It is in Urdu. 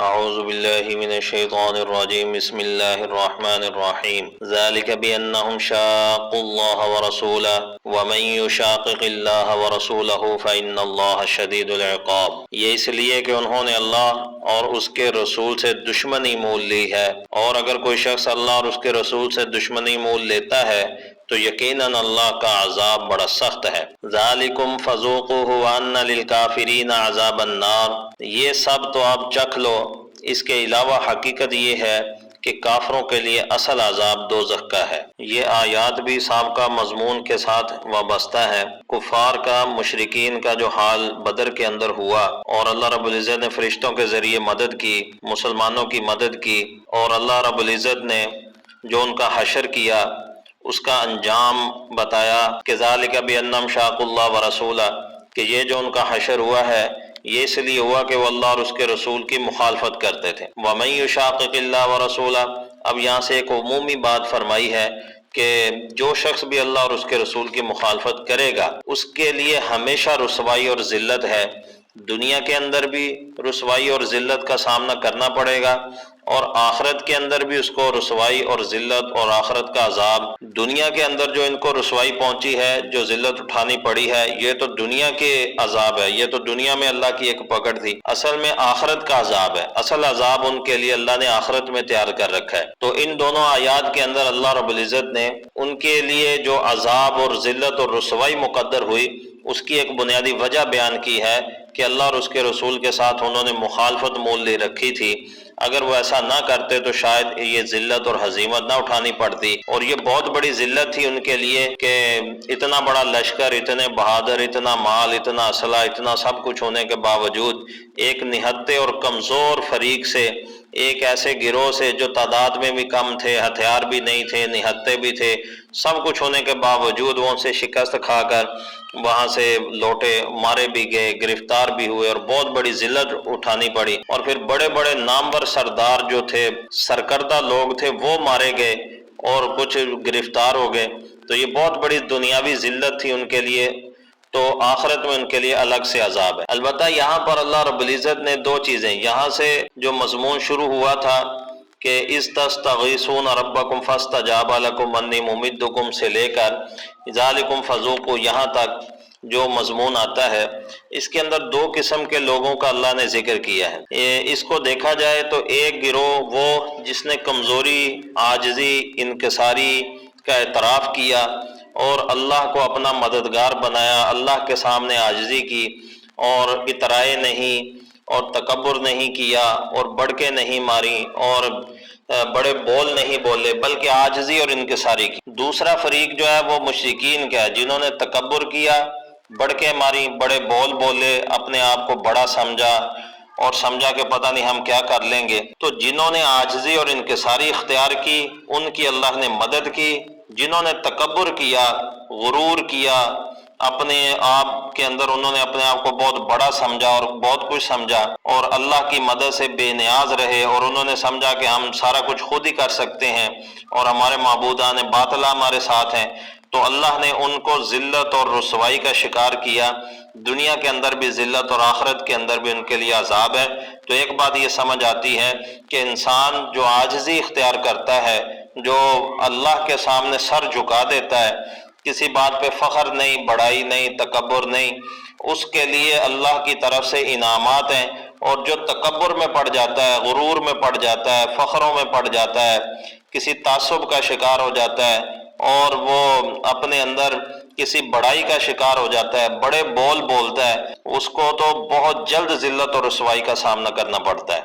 اعوذ باللہ من الشیطان الرجیم بسم اللہ الرحمن الرحیم ذالک بانہم شاقوا اللہ ورسولہ ومن یشاقق اللہ ورسولہ فإن اللہ شدید العقاب۔ یہ اس لیے کہ انہوں نے اللہ اور اس کے رسول سے دشمنی مول لی ہے، اور اگر کوئی شخص اللہ اور اس کے رسول سے دشمنی مول لیتا ہے تو یقیناً اللہ کا عذاب بڑا سخت ہے۔ ذالکم فذوقوہ وان للکافرین عذاب النار، یہ سب تو آپ چکھ لو، اس کے علاوہ حقیقت یہ ہے کہ کافروں کے لیے اصل عذاب دوزخ کا ہے۔ یہ آیات بھی سابقہ مضمون کے ساتھ وابستہ ہے۔ کفار کا، مشرکین کا جو حال بدر کے اندر ہوا، اور اللہ رب العزت نے فرشتوں کے ذریعے مدد کی، مسلمانوں کی مدد کی، اور اللہ رب العزت نے جو ان کا حشر کیا اس کا انجام بتایا کہ ذالک بانہم شاقوا اللہ ورسولہ، کہ یہ جو ان کا حشر ہوا ہے یہ اس لیے ہوا کہ وہ اللہ اور اس کے رسول کی مخالفت کرتے تھے۔ وَمَن يُشَاقِقِ اللَّهَ وَرَسُولَهُ، اب یہاں سے ایک عمومی بات فرمائی ہے کہ جو شخص بھی اللہ اور اس کے رسول کی مخالفت کرے گا اس کے لیے ہمیشہ رسوائی اور ذلت ہے، دنیا کے اندر بھی رسوائی اور ذلت کا سامنا کرنا پڑے گا، اور آخرت کے اندر بھی اس کو رسوائی اور ذلت اور آخرت کا عذاب۔ دنیا کے اندر جو ان کو رسوائی پہنچی ہے، جو ذلت اٹھانی پڑی ہے، یہ تو دنیا کے عذاب ہے، یہ تو دنیا میں اللہ کی ایک پکڑ تھی، اصل میں آخرت کا عذاب ہے، اصل عذاب ان کے لیے اللہ نے آخرت میں تیار کر رکھا ہے۔ تو ان دونوں آیات کے اندر اللہ رب العزت نے ان کے لیے جو عذاب اور ذلت اور رسوائی مقدر ہوئی اس کی ایک بنیادی وجہ بیان کی ہے کہ اللہ اور اس کے رسول کے ساتھ انہوں نے مخالفت مول لے رکھی تھی۔ اگر وہ ایسا نہ کرتے تو شاید یہ ذلت اور ہزیمت نہ اٹھانی پڑتی، اور یہ بہت بڑی ذلت تھی ان کے لیے کہ اتنا بڑا لشکر، اتنے بہادر، اتنا مال، اتنا اسلحہ، اتنا سب کچھ ہونے کے باوجود ایک نہتے اور کمزور فریق سے، ایک ایسے گروہ سے جو تعداد میں بھی کم تھے، ہتھیار بھی نہیں تھے، نہتے بھی تھے، سب کچھ ہونے کے باوجود وہ ان سے شکست کھا کر وہاں سے لوٹے، مارے بھی گئے، گرفتار بھی ہوئے، اور بہت بڑی ذلت اٹھانی پڑی، اور پھر بڑے بڑے نامور سردار جو تھے، سرکردہ لوگ تھے، وہ مارے گئے اور کچھ گرفتار ہو گئے۔ تو یہ بہت بڑی دنیاوی ذلت تھی ان کے لیے، تو آخرت میں ان کے لیے الگ سے عذاب ہے۔ البتہ یہاں پر اللہ رب العزت نے دو چیزیں، یہاں سے جو مضمون شروع ہوا تھا کہ اذ تستغیثون ربکم فاستجاب لکم انی ممدکم سے لے کر ذالکم فذوقوا یہاں تک جو مضمون آتا ہے، اس کے اندر دو قسم کے لوگوں کا اللہ نے ذکر کیا ہے۔ اس کو دیکھا جائے تو ایک گروہ وہ جس نے کمزوری، عاجزی، انکساری کا اعتراف کیا اور اللہ کو اپنا مددگار بنایا، اللہ کے سامنے عاجزی کی اور اترائے نہیں اور تکبر نہیں کیا اور بڑھ کے نہیں ماری اور بڑے بول نہیں بولے، بلکہ عاجزی اور انکساری کی۔ دوسرا فریق جو ہے وہ مشرکین کا ہے، جنہوں نے تکبر کیا، بڑھ کے ماری، بڑے بول بولے، اپنے آپ کو بڑا سمجھا اور سمجھا کہ پتہ نہیں ہم کیا کر لیں گے۔ تو جنہوں نے عاجزی اور انکساری اختیار کی ان کی اللہ نے مدد کی، جنہوں نے تکبر کیا، غرور کیا، اپنے آپ کے اندر انہوں نے اپنے آپ کو بہت بڑا سمجھا اور بہت کچھ سمجھا اور اللہ کی مدد سے بے نیاز رہے، اور انہوں نے سمجھا کہ ہم سارا کچھ خود ہی کر سکتے ہیں اور ہمارے معبودان باطلہ ہمارے ساتھ ہیں، تو اللہ نے ان کو ذلت اور رسوائی کا شکار کیا۔ دنیا کے اندر بھی ذلت اور آخرت کے اندر بھی ان کے لیے عذاب ہے۔ تو ایک بات یہ سمجھ آتی ہے کہ انسان جو عاجزی اختیار کرتا ہے، جو اللہ کے سامنے سر جھکا دیتا ہے، کسی بات پہ فخر نہیں، بڑائی نہیں، تکبر نہیں، اس کے لیے اللہ کی طرف سے انعامات ہیں، اور جو تکبر میں پڑ جاتا ہے، غرور میں پڑ جاتا ہے، فخروں میں پڑ جاتا ہے، کسی تعصب کا شکار ہو جاتا ہے اور وہ اپنے اندر کسی بڑائی کا شکار ہو جاتا ہے، بڑے بول بولتا ہے، اس کو تو بہت جلد ذلت اور رسوائی کا سامنا کرنا پڑتا ہے۔